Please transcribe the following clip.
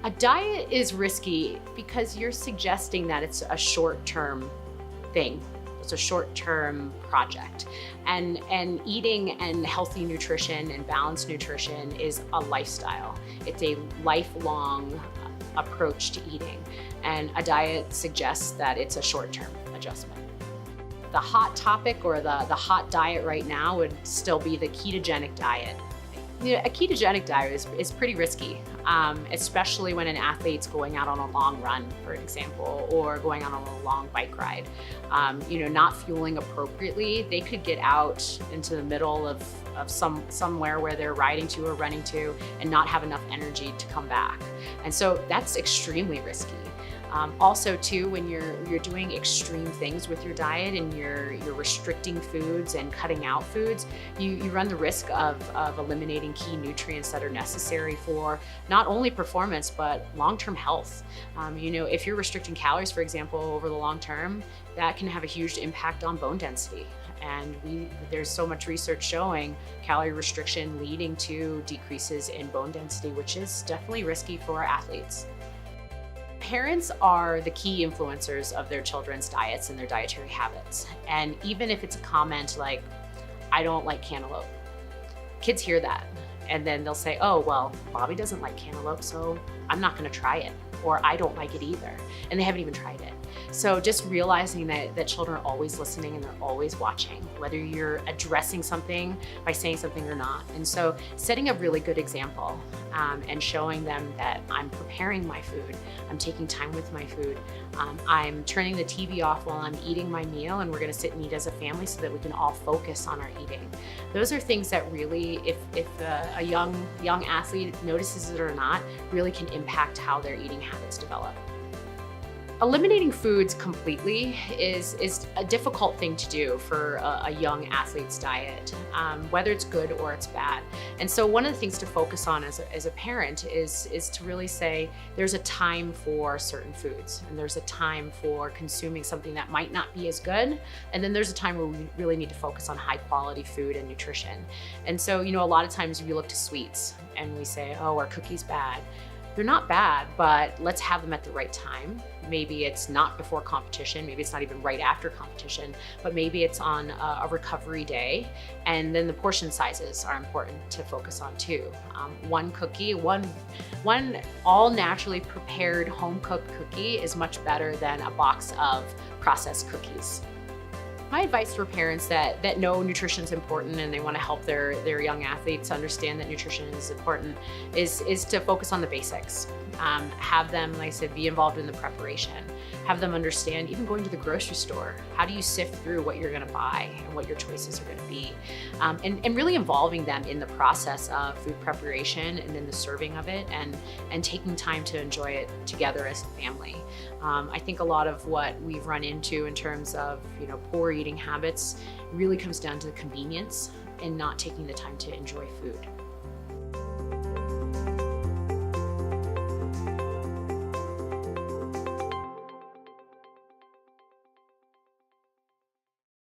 A diet is risky because you're suggesting that it's a short-term thing. It's a short-term project. And eating and healthy nutrition and balanced nutrition is a lifestyle. It's a lifelong approach to eating. And a diet suggests that it's a short-term adjustment. The hot topic or the hot diet right now would still be the ketogenic diet. You know, a ketogenic diet is pretty risky, especially when an athlete's going out on a long run, for example, or going out on a long bike ride. Not fueling appropriately, they could get out into the middle of somewhere where they're riding to or running to and not have enough energy to come back. And so that's extremely risky. Also too, when you're doing extreme things with your diet and you're restricting foods and cutting out foods, you run the risk of eliminating key nutrients that are necessary for not only performance, but long-term health. If you're restricting calories, for example, over the long term, that can have a huge impact on bone density. And there's so much research showing calorie restriction leading to decreases in bone density, which is definitely risky for athletes. Parents are the key influencers of their children's diets and their dietary habits. And even if it's a comment like, I don't like cantaloupe, kids hear that. And then they'll say, oh, well, Bobby doesn't like cantaloupe, so I'm not gonna try it. Or I don't like it either. And they haven't even tried it. So just realizing that children are always listening and they're always watching, whether you're addressing something by saying something or not. And so setting a really good example and showing them that I'm preparing my food, I'm taking time with my food, I'm turning the TV off while I'm eating my meal, and we're gonna sit and eat as a family so that we can all focus on our eating. Those are things that really, if a young athlete notices it or not, really can impact how their eating habits develop. Eliminating foods completely is a difficult thing to do for a young athlete's diet, whether it's good or it's bad. And so one of the things to focus on as a parent is to really say there's a time for certain foods, and there's a time for consuming something that might not be as good, and then there's a time where we really need to focus on high quality food and nutrition. And so, a lot of times we look to sweets and we say, oh, are cookies bad? They're not bad, but let's have them at the right time. Maybe it's not before competition, maybe it's not even right after competition, but maybe it's on a recovery day. And then the portion sizes are important to focus on too. One cookie, one all naturally prepared home-cooked cookie is much better than a box of processed cookies. My advice for parents that know nutrition is important and they want to help their young athletes understand that nutrition is important is to focus on the basics. Have them, like I said, be involved in the preparation. Have them understand, even going to the grocery store, how do you sift through what you're going to buy and what your choices are going to be? And really involving them in the process of food preparation and in the serving of it and taking time to enjoy it together as a family. I think a lot of what we've run into in terms of poor eating habits really comes down to the convenience and not taking the time to enjoy food.